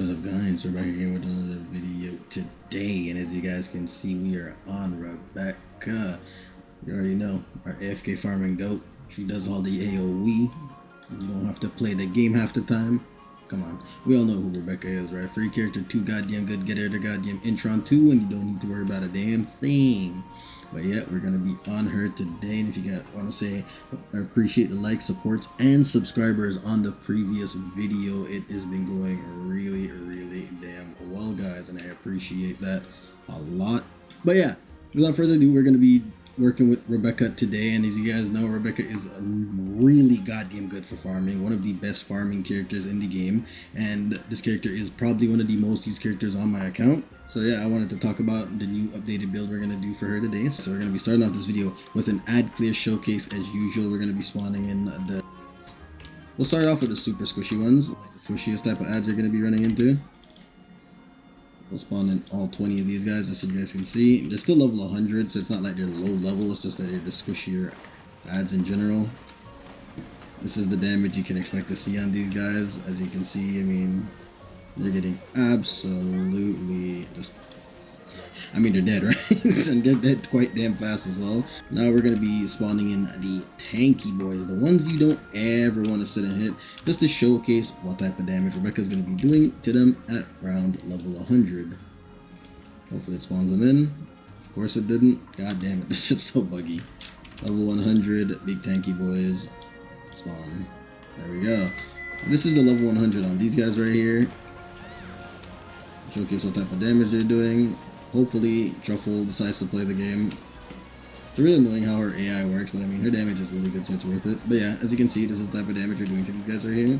What is up, guys? We're back again with another video today, and as you guys can see, we are on Rebecca. You already know, our AFK farming goat. She does all the AoE. You don't have to play the game half the time. Come on, we all know who Rebecca is, right? Free character, 2 goddamn good, get her the goddamn Intron 2, and you don't need to worry about a damn thing. But yeah, we're gonna be on her today, and if you guys want to say, I appreciate the likes, supports, and subscribers on the previous video. It has been going really damn well, guys, and I appreciate that a lot. But yeah, without further ado, we're gonna be working with Rebecca today, and as you guys know, Rebecca is really goddamn good for farming, one of the best farming characters in the game, and this character is probably one of the most used characters on my account. So yeah, I wanted to talk about the new updated build we're going to do for her today. So we're going to be starting off this video with an ad clear showcase as usual. We're going to be spawning in the... We'll start off with the super squishy ones, like the squishiest type of ads you're going to be running into. We'll spawn in all 20 of these guys just so you guys can see. They're still level 100, so it's not like they're low level, it's just that they're the squishier ads in general. This is the damage you can expect to see on these guys. As you can see, I mean, they're getting absolutely just... I mean, they're dead, right? And they're dead quite damn fast as well. Now we're going to be spawning in the tanky boys, the ones you don't ever want to sit and hit, just to showcase what type of damage Rebecca's going to be doing to them at around level 100. Hopefully it spawns them in. Of course it didn't. God damn it, this shit's so buggy. Level 100, big tanky boys, spawn. There we go. This is the level 100 on these guys right here. Showcase what type of damage they're doing. Hopefully Truffle decides to play the game. It's really annoying how her AI works, but I mean, her damage is really good, so it's worth it. But yeah, as you can see, this is the type of damage we're doing to these guys right here.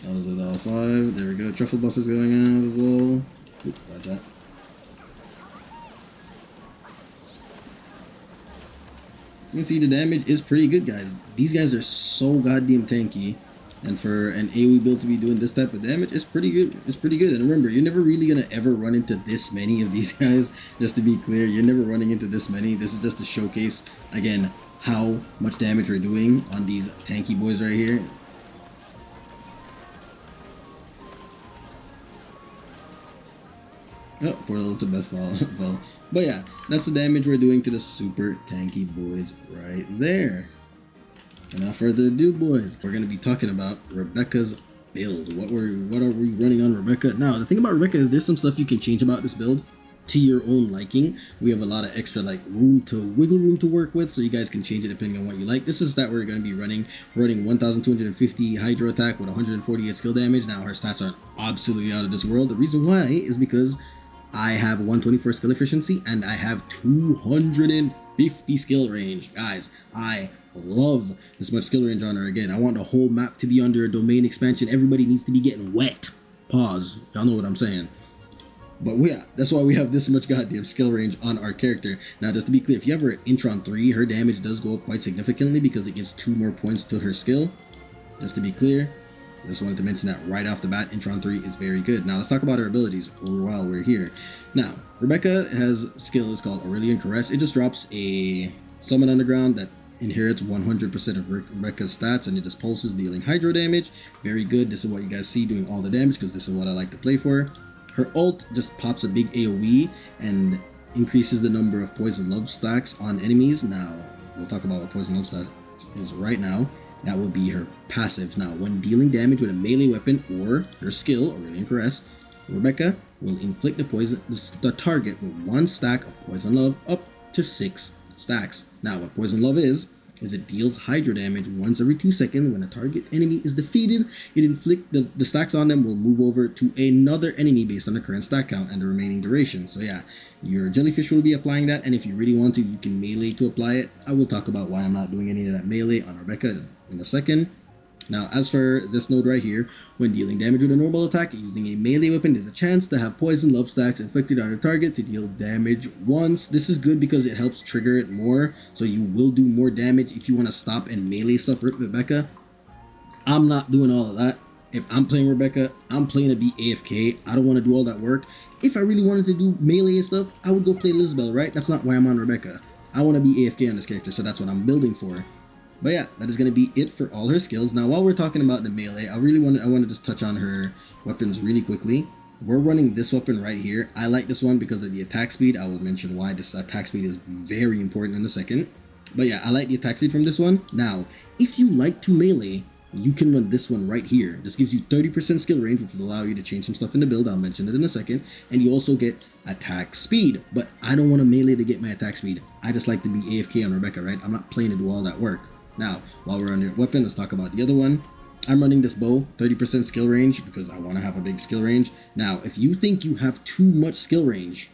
That was with all 5. There we go. Truffle buff is going out as well. Oop, dodge that. You can see the damage is pretty good, guys. These guys are so goddamn tanky. And for an AoE build to be doing this type of damage, it's pretty good. It's pretty good. And remember, you're never really going to ever run into this many of these guys. Just to be clear, you're never running into this many. This is just to showcase, again, how much damage we're doing on these tanky boys right here. Oh, poor little Tibet fell. But yeah, that's the damage we're doing to the super tanky boys right there. Without further ado, boys, we're going to be talking about Rebecca's build. What are we running on Rebecca? Now, the thing about Rebecca is there's some stuff you can change about this build to your own liking. We have a lot of extra wiggle room to work with, so you guys can change it depending on what you like. This is that we're going to be running 1250 hydro attack with 148 skill damage. Now, her stats are absolutely out of this world. The reason why is because I have 124 skill efficiency and I have 250 skill range. Guys, I love this much skill range on her. Again, I want the whole map to be under a domain expansion. Everybody needs to be getting wet. Pause. Y'all know what I'm saying. But yeah, that's why we have this much goddamn skill range on our character. Now, just to be clear, if you have her at Intron 3, her damage does go up quite significantly because it gives 2 more points to her skill. Just to be clear, I just wanted to mention that right off the bat, Intron 3 is very good. Now, let's talk about her abilities while we're here. Now, Rebecca has skills called Aurelian Caress. It just drops a summon on the ground that inherits 100% of Rebecca's stats, and it just pulses, dealing hydro damage. Very good. This is what you guys see doing all the damage because this is what I like to play for. Her ult just pops a big AoE and increases the number of poison love stacks on enemies. Now, we'll talk about what poison love stack is right now. That will be her passive. Now, when dealing damage with a melee weapon or her skill, Aurelian Caress, Rebecca will inflict the target with 1 stack of poison love up to 6 stacks. Now, what poison love is it deals hydro damage once every 2 seconds. When a target enemy is defeated, it inflicts the stacks on them will move over to another enemy based on the current stack count and the remaining duration. So yeah, your jellyfish will be applying that, and if you really want to, you can melee to apply it. I will talk about why I'm not doing any of that melee on Rebecca in a second. Now, as for this node right here, when dealing damage with a normal attack using a melee weapon, there's a chance to have poison love stacks inflicted on a target to deal damage once. This is good because it helps trigger it more, so you will do more damage if you want to stop and melee stuff with Rebecca. I'm not doing all of that. If I'm playing Rebecca, I'm playing to be AFK. I don't want to do all that work. If I really wanted to do melee and stuff, I would go play Lisbel, right? That's not why I'm on Rebecca. I want to be AFK on this character, so that's what I'm building for. But yeah, that is going to be it for all her skills. Now, while we're talking about the melee, I want to just touch on her weapons really quickly. We're running this weapon right here. I like this one because of the attack speed. I will mention why this attack speed is very important in a second. But yeah, I like the attack speed from this one. Now, if you like to melee, you can run this one right here. This gives you 30% skill range, which will allow you to change some stuff in the build. I'll mention it in a second. And you also get attack speed. But I don't want to melee to get my attack speed. I just like to be AFK on Rebecca, right? I'm not playing to do all that work. Now, while we're on your weapon, let's talk about the other one. I'm running this bow, 30% skill range, because I want to have a big skill range. Now, if you think you have too much skill range,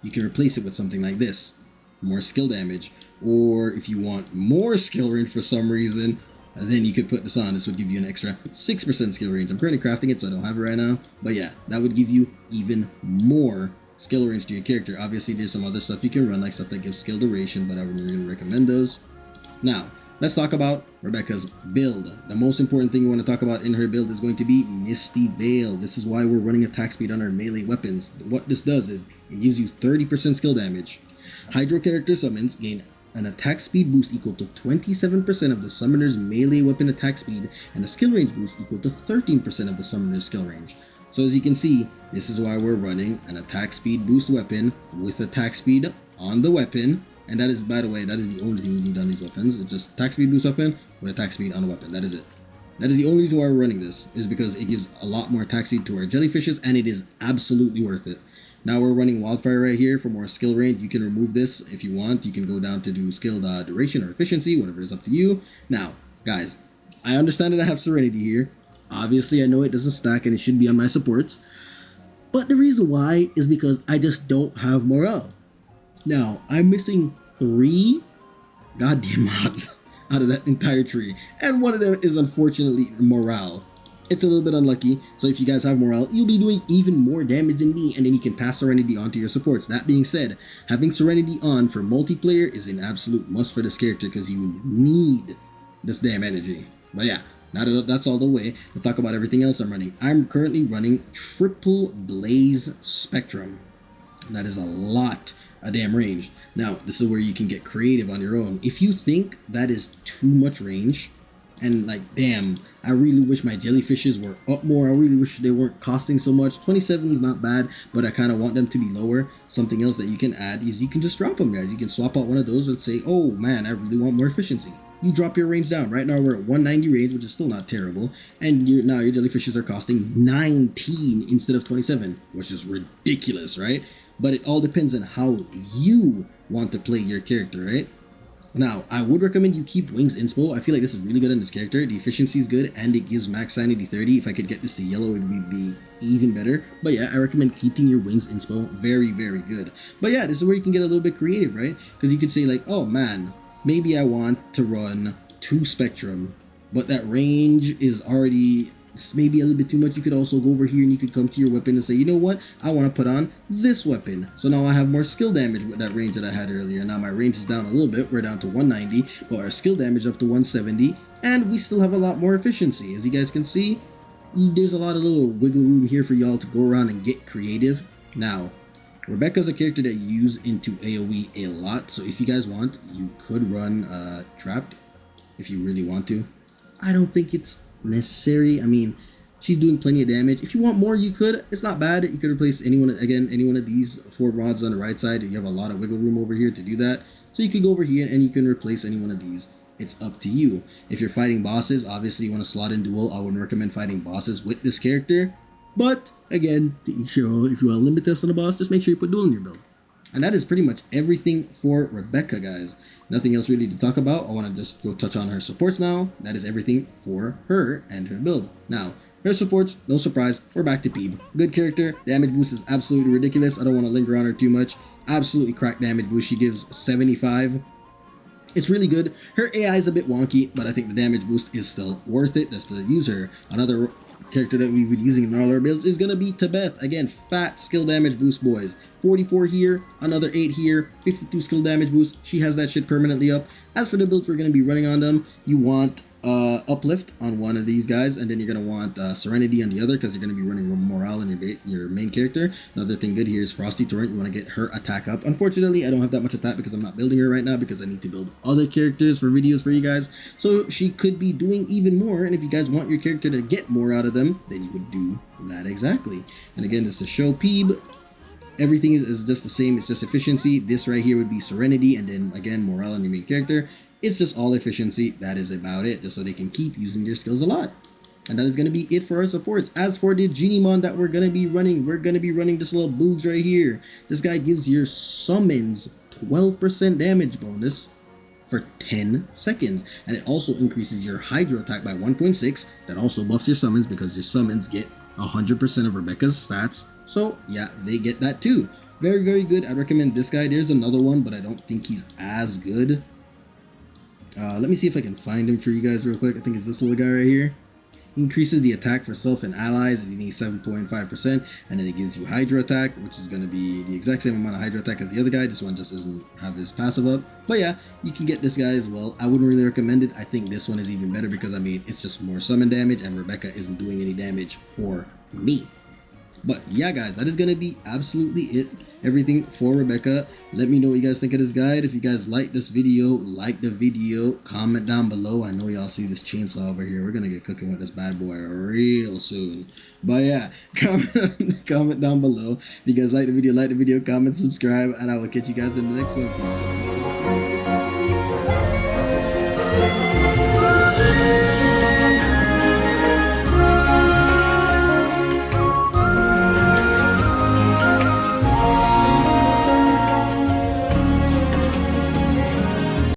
you can replace it with something like this. More skill damage. Or if you want more skill range for some reason, then you could put this on. This would give you an extra 6% skill range. I'm currently crafting it, so I don't have it right now. But yeah, that would give you even more skill range to your character. Obviously, there's some other stuff you can run, like stuff that gives skill duration, but I wouldn't really recommend those. Now, let's talk about Rebecca's build. The most important thing you want to talk about in her build is going to be Misty Veil. This is why we're running attack speed on our melee weapons. What this does is it gives you 30% skill damage. Hydro character summons gain an attack speed boost equal to 27% of the summoner's melee weapon attack speed and a skill range boost equal to 13% of the summoner's skill range. So as you can see, this is why we're running an attack speed boost weapon with attack speed on the weapon. And that is, by the way, that is the only thing you need on these weapons. It's just attack speed boost weapon with attack speed on a weapon. That is it. That is the only reason why we're running this, is because it gives a lot more attack speed to our jellyfishes, and it is absolutely worth it. Now we're running Wildfire right here for more skill range. You can remove this if you want. You can go down to do skill duration or efficiency, whatever is up to you. Now, guys, I understand that I have Serenity here. Obviously, I know it doesn't stack and it should be on my supports. But the reason why is because I just don't have morale. Now, I'm missing 3 goddamn mods out of that entire tree. And one of them is unfortunately morale. It's a little bit unlucky, so if you guys have morale, you'll be doing even more damage than me, and then you can pass Serenity on to your supports. That being said, having Serenity on for multiplayer is an absolute must for this character because you need this damn energy. But yeah, now that that's all the way, let's talk about everything else I'm running. I'm currently running Triple Blaze Spectrum. That is a lot of damn range. Now, this is where you can get creative on your own. If you think that is too much range, and like, damn, I really wish my jellyfishes were up more. I really wish they weren't costing so much. 27 is not bad, but I kind of want them to be lower. Something else that you can add is you can just drop them, guys. You can swap out one of those and say, oh man, I really want more efficiency. You drop your range down. Right now we're at 190 range, which is still not terrible. And now your jellyfishes are costing 19 instead of 27, which is ridiculous, right? But it all depends on how you want to play your character, right? Now, I would recommend you keep Wings Inspo. I feel like this is really good on this character. The efficiency is good, and it gives max sanity 30. If I could get this to yellow, it would be even better. But yeah, I recommend keeping your Wings Inspo. Very, very good. But yeah, this is where you can get a little bit creative, right? Because you could say like, oh man, maybe I want to run 2 Spectrum, but that range is already maybe a little bit too much. You could also go over here and you could come to your weapon and say, you know what, I want to put on this weapon. So now I have more skill damage with that range that I had earlier. Now my range is down a little bit. We're down to 190, but our skill damage up to 170, and we still have a lot more efficiency. As you guys can see, there's a lot of little wiggle room here for y'all to go around and get creative. Now, Rebecca's a character that you use into AoE a lot, so if you guys want, you could run Trapped if you really want to. I don't think it's necessary. I mean, she's doing plenty of damage. If you want more, you could. It's not bad. You could replace any one of these 4 rods on the right side. You have a lot of wiggle room over here to do that. So you could go over here and you can replace any one of these. It's up to you. If you're fighting bosses, obviously you want to slot in duel. I wouldn't recommend fighting bosses with this character. But again, if you want to limit this on a boss, just make sure you put duel in your build. And that is pretty much everything for Rebecca, guys. Nothing else really to talk about. I want to just go touch on her supports now. That is everything for her and her build. Now, her supports, no surprise, we're back to Peeb. Good character, damage boost is absolutely ridiculous. I don't want to linger on her too much. Absolutely cracked damage boost. She gives 75. It's really good. Her AI is a bit wonky, but I think the damage boost is still worth it just to use her. Another character that we've been using in all our builds is going to be Tebeth. Again, fat skill damage boost, boys. 44 here, another 8 here, 52 skill damage boost. She has that shit permanently up. As for the builds we're going to be running on them, you want Uplift on one of these guys, and then you're going to want Serenity on the other, because you're going to be running Morale on your main character. Another thing good here is Frosty Torrent. You want to get her attack up. Unfortunately, I don't have that much attack because I'm not building her right now, because I need to build other characters for videos for you guys. So she could be doing even more, and if you guys want your character to get more out of them, then you would do that exactly. And again, this is show Peeb. Everything is just the same. It's just efficiency. This right here would be Serenity, and then again Morale on your main character. It's just all efficiency. That is about it, just so they can keep using their skills a lot. And that is going to be it for our supports. As for the Geniemon that we're going to be running, this little boogs right here. This guy gives your summons 12% damage bonus for 10 seconds. And it also increases your Hydro attack by 1.6. That also buffs your summons, because your summons get 100% of Rebecca's stats. So yeah, they get that too. Very, very good. I recommend this guy. There's another one, but I don't think he's as good. Let me see if I can find him for you guys real quick. I think it's this little guy right here. Increases the attack for self and allies. It needs 7.5%, and then it gives you Hydro attack, which is going to be the exact same amount of Hydro attack as the other guy. This one just doesn't have his passive up. But yeah, you can get this guy as well. I wouldn't really recommend it. I think this one is even better, because I mean, it's just more summon damage, and Rebecca isn't doing any damage for me. But yeah, guys, that is going to be absolutely it. Everything for Rebecca. Let me know what you guys think of this guide. If you guys like this video, like the video, comment down below. I know y'all see this chainsaw over here. We're going to get cooking with this bad boy real soon. But yeah, comment down below. If you guys like the video, comment, subscribe, and I will catch you guys in the next one. Peace out.